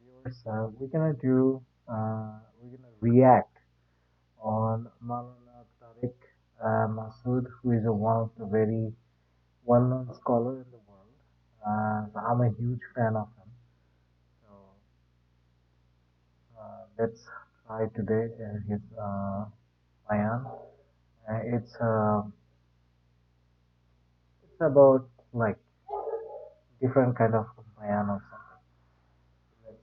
viewers, we're gonna react on Maulana Tariq Masood, who is one of the very well-known scholar in the world. So I'm a huge fan of him. So let's try today his bayan. It's about like different kind of bayan or something. Let's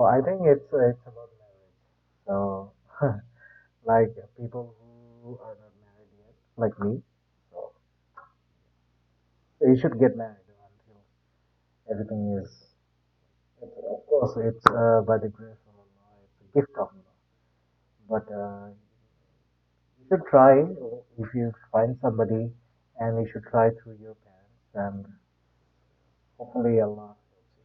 I think it's about marriage. So like people who are not married yet, like me. So you should get married until everything is. Of course, it's by the grace of Allah. It's a gift of Allah. But you should try if you find somebody, and you should try through your parents, and hopefully Allah helps you.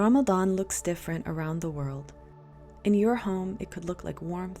Ramadan looks different around the world. In your home, it could look like warmth.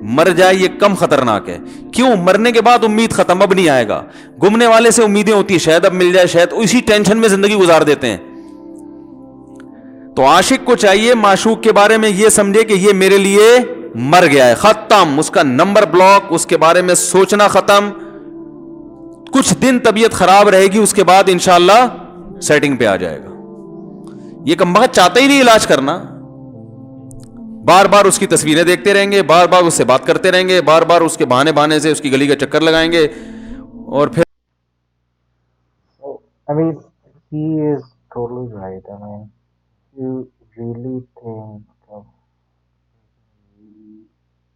مر جائے یہ کم خطرناک ہے. کیوں؟ مرنے کے بعد امید ختم, اب نہیں آئے گا. گمنے والے سے امیدیں ہوتی ہیں شاید اب مل جائے, شاید, اسی ٹینشن میں زندگی گزار دیتے ہیں. تو عاشق کو چاہیے معشوق کے بارے میں یہ سمجھے کہ یہ میرے لیے مر گیا ہے, ختم, اس کا نمبر بلاک, اس کے بارے میں سوچنا ختم. کچھ دن طبیعت خراب رہے گی, اس کے بعد انشاءاللہ سیٹنگ پہ آ جائے گا. یہ کمبخت چاہتا ہی نہیں علاج کرنا, بار بار اس کی تصویریں دیکھتے رہیں گے, بار بار اس سے بات کرتے رہیں گے, بار بار اس کے بہانے سے اس کی گلی کا چکر لگائیں گے, اور پھر So, I mean, he is totally right. I mean, you really think of really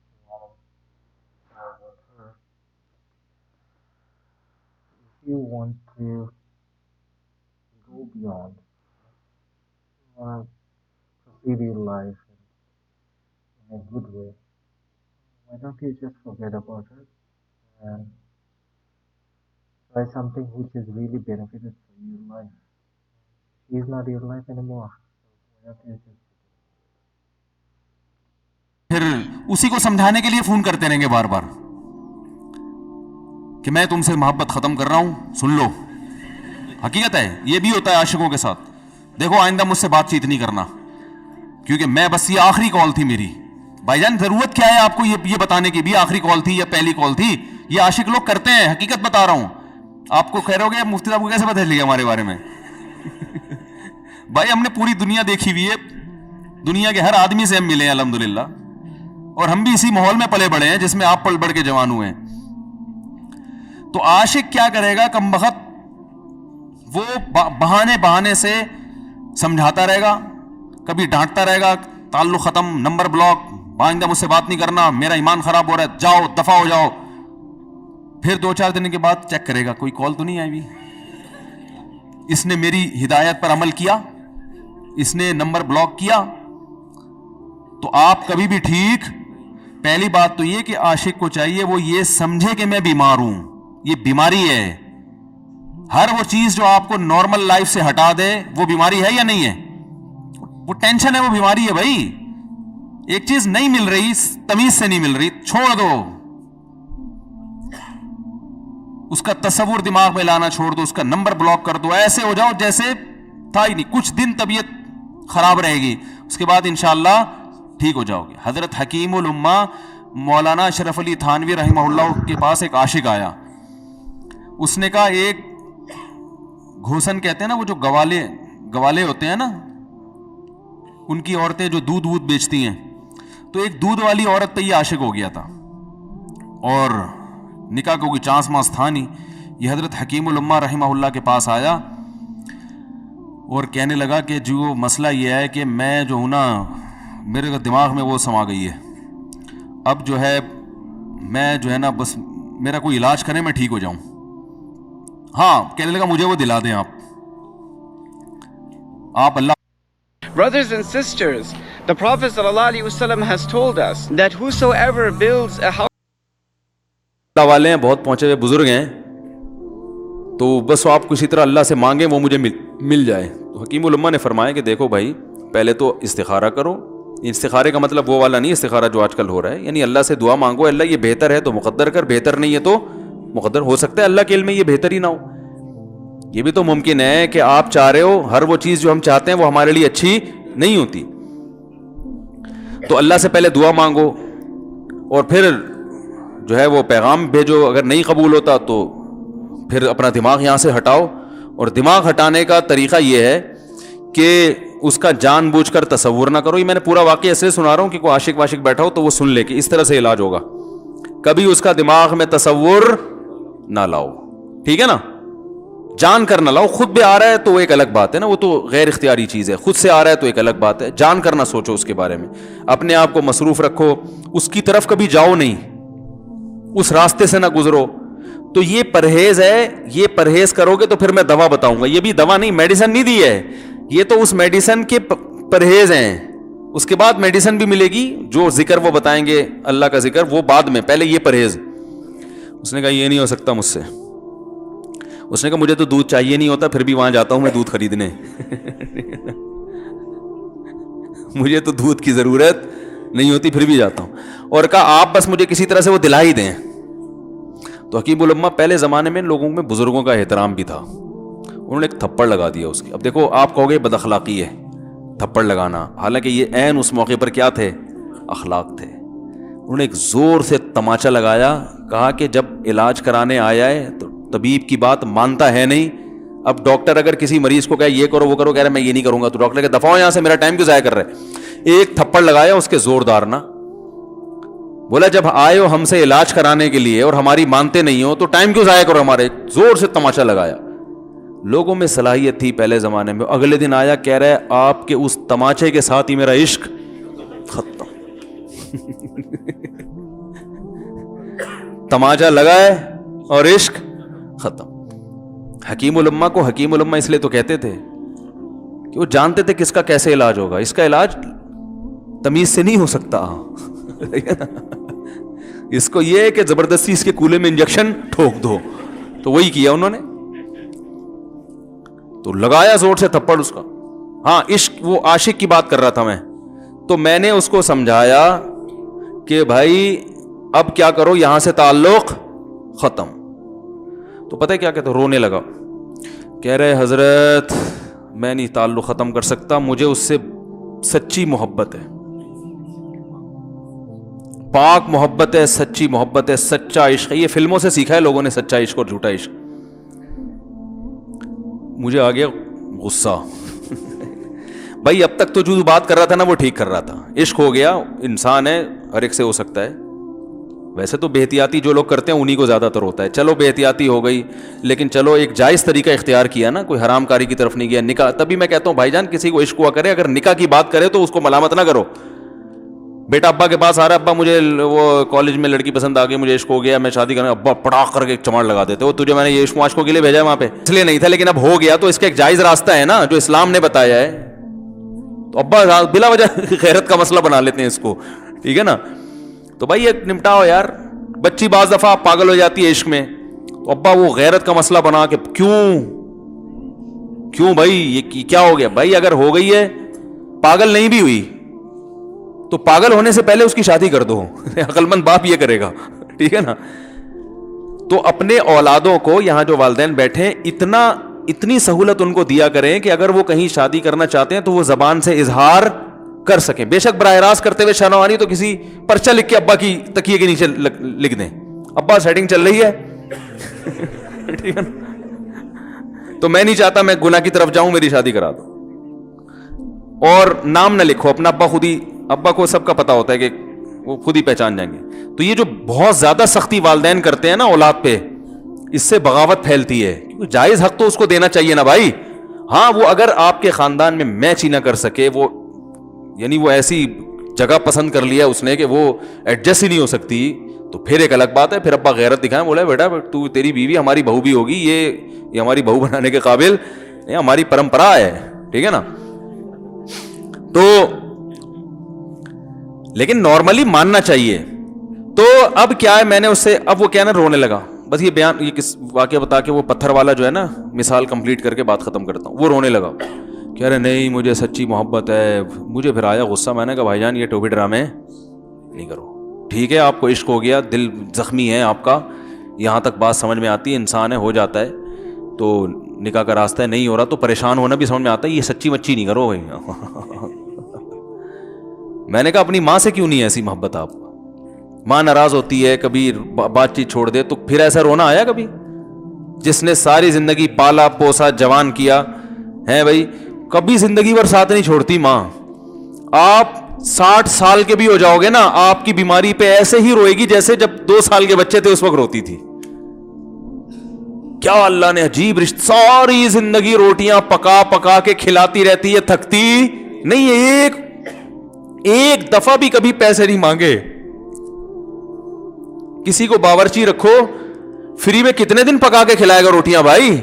want to with her. If you want to go beyond, you want to proceed your life in a good way, why don't you just forget about her and try something which is really benefited for your life? She's not your life anymore. So why don't you just پھر اسی کو سمجھانے کے لیے phone کرتے رہیں گے بار بار کہ میں تم سے محبت ختم کر رہا ہوں, سن لو. حقیقت ہے یہ بھی ہوتا ہے عاشقوں کے ساتھ. دیکھو آئندہ مجھ سے بات چیت نہیں کرنا کیونکہ میں بس یہ آخری کال تھی میری. بھائی جان ضرورت کیا ہے آپ کو یہ بتانے کی بھی آخری کال تھی یا پہلی کال تھی؟ یہ عاشق لوگ کرتے ہیں, حقیقت بتا رہا ہوں. آپ کو کہہ رہے ہو گے مفتی صاحب کو کیسے پتہ چل گیا ہمارے بارے میں؟ بھائی ہم نے پوری دنیا دیکھی ہوئی ہے, دنیا کے ہر آدمی سے ہم ملے ہیں الحمدللہ, اور ہم بھی اسی ماحول میں پلے بڑے ہیں جس میں آپ پل بڑھ کے جوان ہوئے ہیں. تو عاشق کیا کرے گا کمبخت, وہ بہانے سے سمجھاتا رہے گا, کبھی ڈانٹتا رہے گا, تعلق ختم, نمبر بلاک, آئندہ مجھ سے بات نہیں کرنا, میرا ایمان خراب ہو رہا ہے, جاؤ دفع ہو جاؤ. پھر 2-4 دن کے بعد چیک کرے گا کوئی کال تو نہیں آئی بھی, اس نے میری ہدایت پر عمل کیا, اس نے نمبر بلاک کیا. تو آپ کبھی بھی ٹھیک, پہلی بات تو یہ کہ عاشق کو چاہیے وہ یہ سمجھے کہ میں بیمار ہوں, یہ بیماری ہے. ہر وہ چیز جو آپ کو نارمل لائف سے ہٹا دے وہ بیماری ہے یا نہیں ہے؟ وہ ٹینشن ہے, وہ بیماری ہے بھائی. ایک چیز نہیں مل رہی, تمیز سے نہیں مل رہی, چھوڑ دو, اس کا تصور دماغ میں لانا چھوڑ دو, اس کا نمبر بلاک کر دو, ایسے ہو جاؤ جیسے تھا ہی نہیں. کچھ دن طبیعت خراب رہے گی, اس کے بعد انشاءاللہ ٹھیک ہو جاؤ گے. حضرت حکیم الامہ مولانا اشرف علی تھانوی رحمہ اللہ کے پاس ایک عاشق آیا. اس نے کہا ایک گھوسن کہتے ہیں نا, وہ جو گوالے ہوتے ہیں نا, ان کی عورتیں جو دودھ بیچتی ہیں, تو ایک دودھ والی عورت پہ یہ عاشق ہو گیا تھا, اور نکاح کو کوئی چانس مانس تھا نہیں. یہ حضرت حکیم الامہ رحمہ اللہ کے پاس آیا اور کہنے لگا کہ جو مسئلہ یہ ہے کہ میں جو ہوں نا, میرے دماغ میں وہ سما گئی ہے, اب جو ہے میں جو ہے نا بس میرا کوئی علاج کریں میں ٹھیک ہو جاؤں. ہاں, کہنے لگا مجھے وہ دلا دیں آپ اللہ. Brothers and sisters, the Prophet ﷺ has told us that whosoever builds a house اللہ والے ہیں, بہت پہنچے ہوئے بزرگ ہیں, تو بس آپ کسی طرح اللہ سے مانگیں وہ مجھے مل جائے. تو حکیم الامہ نے فرمایا کہ دیکھو بھائی, پہلے تو استخارہ کرو. استخارے کا مطلب وہ والا نہیں استخارہ جو آج کل ہو رہا ہے, یعنی اللہ سے دعا مانگو, اللہ یہ بہتر ہے تو مقدر کر, بہتر نہیں ہے تو مقدر. ہو سکتا ہے اللہ کے علم میں یہ بہتر ہی نہ ہو, یہ بھی تو ممکن ہے کہ آپ چاہ رہے ہو ہر وہ چیز جو ہم چاہتے ہیں وہ ہمارے لیے اچھی نہیں ہوتی. تو اللہ سے پہلے دعا مانگو, اور پھر جو ہے وہ پیغام بھیجو. اگر نہیں قبول ہوتا تو پھر اپنا دماغ یہاں سے ہٹاؤ. اور دماغ ہٹانے کا طریقہ یہ ہے کہ اس کا جان بوجھ کر تصور نہ کرو. یہ میں نے پورا واقعہ ایسے سنا رہا ہوں کہ کوئی عاشق واشق بیٹھا ہو تو وہ سن لے کہ اس طرح سے علاج ہوگا. کبھی اس کا دماغ میں تصور نہ لاؤ, ٹھیک ہے نا, جان کر نہ لاؤ. خود بھی آ رہا ہے تو وہ ایک الگ بات ہے نا, وہ تو غیر اختیاری چیز ہے. خود سے آ رہا ہے تو ایک الگ بات ہے. جان کر نہ سوچو اس کے بارے میں, اپنے آپ کو مصروف رکھو, اس کی طرف کبھی جاؤ نہیں, اس راستے سے نہ گزرو. تو یہ پرہیز ہے, یہ پرہیز کرو گے تو پھر میں دوا بتاؤں گا. یہ بھی دوا نہیں, میڈیسن نہیں دی ہے, یہ تو اس میڈیسن کے پرہیز ہیں. اس کے بعد میڈیسن بھی ملے گی, جو ذکر وہ بتائیں گے اللہ کا ذکر وہ بعد میں, پہلے یہ پرہیز. اس نے کہا یہ نہیں ہو سکتا مجھ سے. اس نے کہا مجھے تو دودھ چاہیے نہیں ہوتا, پھر بھی وہاں جاتا ہوں میں دودھ خریدنے. مجھے تو دودھ کی ضرورت نہیں ہوتی پھر بھی جاتا ہوں. اور کہا آپ بس مجھے کسی طرح سے وہ دلا ہی دیں. تو حکیم الامہ پہلے زمانے میں لوگوں میں بزرگوں کا احترام بھی تھا, انہوں نے ایک تھپڑ لگا دیا اس کی. اب دیکھو آپ کہو گے بد اخلاقی ہے تھپڑ لگانا, حالانکہ یہ عین اس موقع پر کیا تھے, اخلاق تھے. انہوں نے ایک زور سے تماچا لگایا, کہا کہ جب علاج کرانے آیا ہے تو طبیب کی بات مانتا ہے نہیں. اب ڈاکٹر اگر کسی مریض کو کہے یہ کرو وہ کرو, کہہ رہے میں یہ نہیں کروں گا, تو ڈاکٹر کہ دفعہ ہو یہاں سے, میرا ٹائم کیوں ضائع کر رہے. ایک تھپڑ لگایا اس کے زوردار نا, بولا جب آئے ہو ہم سے علاج کرانے کے لیے اور ہماری مانتے نہیں ہو تو ٹائم کیوں ضائع کرو ہمارے. زور سے تماچا لگایا. لوگوں میں صلاحیت تھی پہلے زمانے میں. اگلے دن آیا کہہ رہا ہے آپ کے اس تماچے کے ساتھ ہی میرا عشق ختم. تماچا لگا ہے اور عشق ختم. حکیم الامہ کو حکیم الامہ اس لیے تو کہتے تھے کہ وہ جانتے تھے کس کا کیسے علاج ہوگا. اس کا علاج تمیز سے نہیں ہو سکتا. اس کو یہ ہے کہ زبردستی اس کے کولے میں انجیکشن ٹھوک دو, تو وہی کیا انہوں نے. تو لگایا زور سے تھپڑ اس کا. ہاں عشق, وہ عاشق کی بات کر رہا تھا میں, تو میں نے اس کو سمجھایا کہ بھائی اب کیا کرو, یہاں سے تعلق ختم. تو پتہ ہے کیا کہتے, رونے لگا. کہہ رہے حضرت میں نہیں تعلق ختم کر سکتا, مجھے اس سے سچی محبت ہے, پاک محبت ہے, سچی محبت ہے, سچا عشق ہے. یہ فلموں سے سیکھا ہے لوگوں نے, سچا عشق اور جھوٹا عشق. مجھے آ گیا غصہ. بھائی اب تک تو جو بات کر رہا تھا نا وہ ٹھیک کر رہا تھا. عشق ہو گیا, انسان ہے, ہر ایک سے ہو سکتا ہے. ویسے تو بے احتیاطی جو لوگ کرتے ہیں انہی کو زیادہ تر ہوتا ہے. چلو بے احتیاطی ہو گئی, لیکن چلو ایک جائز طریقہ اختیار کیا نا, کوئی حرام کاری کی طرف نہیں گیا. نکاح, تبھی میں کہتا ہوں بھائی جان کسی کو عشق ہوا کرے, اگر نکاح کی بات کرے تو اس کو ملامت نہ کرو. بیٹا ابا کے پاس آ رہا ہے, ابا مجھے وہ کالج میں لڑکی پسند آ گئی, مجھے عشق ہو گیا, میں شادی کرنا. ابا پڑاخ کر کے ایک چماڑ لگا دیتے, وہ تجھے میں نے یہ عشق معاشقوں کے لیے بھیجا ہے وہاں پہ, اس لیے نہیں تھا, لیکن اب ہو گیا تو اس کا ایک جائز راستہ ہے نا جو اسلام نے بتایا ہے. تو ابا بلا وجہ غیرت کا مسئلہ بنا لیتے ہیں اس کو, ٹھیک ہے نا. تو بھائی یہ نمٹاؤ یار. بچی بعض دفعہ پاگل ہو جاتی ہے عشق میں, تو ابا وہ غیرت کا مسئلہ بنا کے کیوں بھائی یہ کیا ہو گیا. بھائی اگر ہو گئی ہے, پاگل نہیں بھی ہوئی تو پاگل ہونے سے پہلے اس کی شادی کر دو. عقل مند باپ یہ کرے گا, ٹھیک ہے نا. تو اپنے اولادوں کو, یہاں جو والدین بیٹھے اتنی سہولت ان کو دیا کریں کہ اگر وہ کہیں شادی کرنا چاہتے ہیں تو وہ زبان سے اظہار کر سکیں. بے شک براہ راست کرتے ہوئے شرمانی تو کسی پرچہ لکھ کے ابا کی تکیے کے نیچے لکھ دیں, ابا سیٹنگ چل رہی ہے, ٹھیک ہے نا. تو میں نہیں چاہتا میں گناہ کی طرف جاؤں, میری شادی کرا دو. اور نام نہ لکھو اپنا, ابا کو سب کا پتا ہوتا ہے کہ وہ خود ہی پہچان جائیں گے. تو یہ جو بہت زیادہ سختی والدین کرتے ہیں نا اولاد پہ, اس سے بغاوت پھیلتی ہے. جائز حق تو اس کو دینا چاہیے نا بھائی. ہاں وہ اگر آپ کے خاندان میں میچ ہی نہ کر سکے, وہ یعنی وہ ایسی جگہ پسند کر لیا اس نے کہ وہ ایڈجسٹ ہی نہیں ہو سکتی, تو پھر ایک الگ بات ہے. پھر ابا غیرت دکھائیں, بولا بیٹا تو تیری بیوی ہماری بہو بھی ہوگی, یہ ہماری بہو بنانے کے قابل, یہ ہماری پرمپرا ہے, ٹھیک ہے نا. تو لیکن نارملی ماننا چاہیے. تو اب کیا ہے, میں نے اس سے, اب وہ کیا نا رونے لگا. بس یہ بیان, یہ کس واقعہ بتا کے وہ پتھر والا جو ہے نا مثال کمپلیٹ کر کے بات ختم کرتا ہوں. وہ رونے لگا, کہہ رہے نہیں مجھے سچی محبت ہے. مجھے پھر آیا غصہ, میں نے کہا بھائی جان یہ ٹوپی ڈرامے نہیں کرو. ٹھیک ہے آپ کو عشق ہو گیا, دل زخمی ہے آپ کا, یہاں تک بات سمجھ میں آتی ہے, انسان ہے, ہو جاتا ہے. تو نکاح کا راستہ ہے, نہیں ہو رہا تو پریشان ہونا بھی سمجھ میں آتا ہے, یہ سچی مچی نہیں کرو بھائی. میں نے کہا اپنی ماں سے کیوں نہیں ایسی محبت آپ, ماں ناراض ہوتی ہے, کبھی بات چیت چھوڑ دے تو پھر ایسا رونا آیا کبھی؟ جس نے ساری زندگی پالا پوسا جوان کیا ہے بھائی, کبھی زندگی بھر ساتھ نہیں چھوڑتی ماں. آپ 60 سال کے بھی ہو جاؤ گے نا, آپ کی بیماری پہ ایسے ہی روئے گی جیسے جب 2 سال کے بچے تھے اس وقت روتی تھی. کیا اللہ نے عجیب رشتہ, ساری زندگی روٹیاں پکا پکا کے کھلاتی رہتی ہے, تھکتی نہیں ہے, ایک دفعہ بھی کبھی پیسے نہیں مانگے. کسی کو باورچی رکھو, فری میں کتنے دن پکا کے کھلائے گا روٹیاں بھائی؟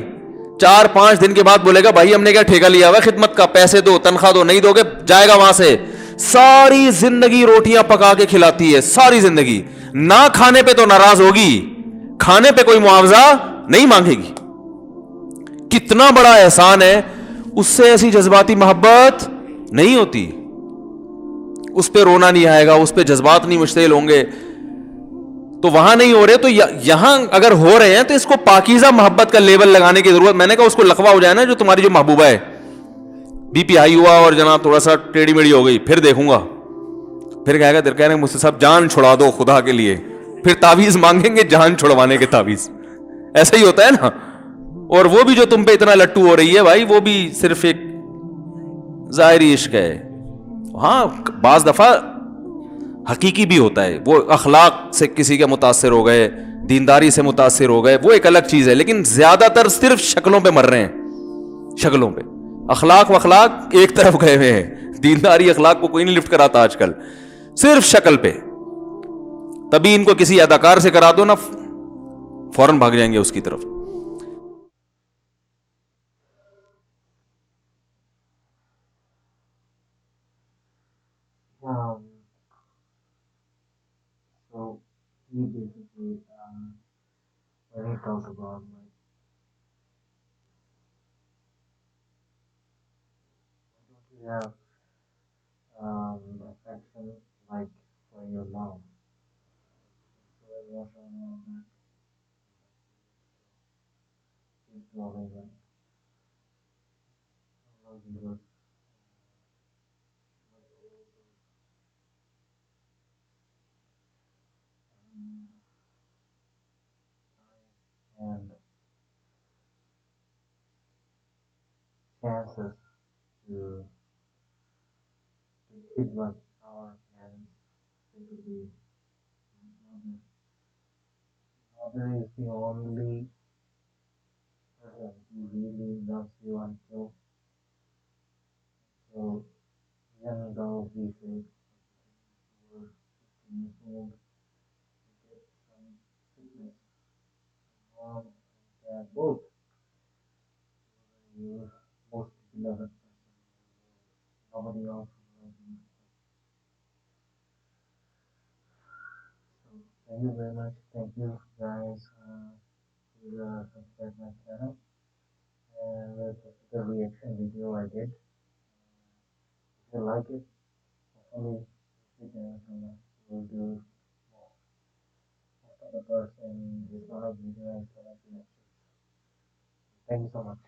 4-5 دن کے بعد بولے گا بھائی ہم نے کیا ٹھیکہ لیا ہوا خدمت کا, پیسے دو, تنخواہ دو, نہیں دو گے جائے گا وہاں سے. ساری زندگی روٹیاں پکا کے کھلاتی ہے, ساری زندگی. نہ کھانے پہ تو ناراض ہوگی, کھانے پہ کوئی معاوضہ نہیں مانگے گی. کتنا بڑا احسان ہے, اس سے ایسی جذباتی محبت نہیں ہوتی. اس پہ رونا نہیں آئے گا, اس پہ جذبات نہیں مشتعل ہوں گے. تو وہاں نہیں ہو رہے, تو یہاں اگر ہو رہے ہیں تو اس کو پاکیزہ محبت کا لیبل لگانے کی ضرورت. میں نے کہا اس کو لقوہ ہو جائے نا جو تمہاری جو محبوبہ ہے, بی پی ہائی ہوا اور جناب تھوڑا سا ٹیڑھی میڑھی ہو گئی, پھر دیکھوں گا, پھر کہے گا کہہ رہے ہیں مجھ سے صاحب جان چھڑا دو خدا کے لیے, پھر تعویذ مانگیں گے جان چھڑوانے کے تعویذ. ایسا ہی ہوتا ہے نا. اور وہ بھی جو تم پہ اتنا لٹو ہو رہی ہے بھائی, وہ بھی صرف ایک ظاہری عشق ہے. ہاں بعض دفعہ حقیقی بھی ہوتا ہے, وہ اخلاق سے کسی کے متاثر ہو گئے, دینداری سے متاثر ہو گئے, وہ ایک الگ چیز ہے. لیکن زیادہ تر صرف شکلوں پہ مر رہے ہیں, شکلوں پہ. اخلاق و اخلاق ایک طرف گئے ہوئے ہیں, دینداری اخلاق کو کوئی نہیں لفٹ کراتا آج کل, صرف شکل پہ. تبھی ان کو کسی اداکار سے کرا دو نا, فوراً بھاگ جائیں گے اس کی طرف. Um, so he basically, when he talked about like, why don't you have affection like for your mom? So emotional and that keep loving them. I love you, and chances to khidmat our parents simply mother. Mother is the only person who really loves you until so even though we say we're 15 years old, we get some sickness, mom and dad both. You're most beloved person. Nobody else will love you. So thank you very much. Thank you guys for subscribe my channel. And this is the reaction video I did. If you like it, hopefully you can will do more. Most of the person is gonna be doing some reactions. Thank you so much.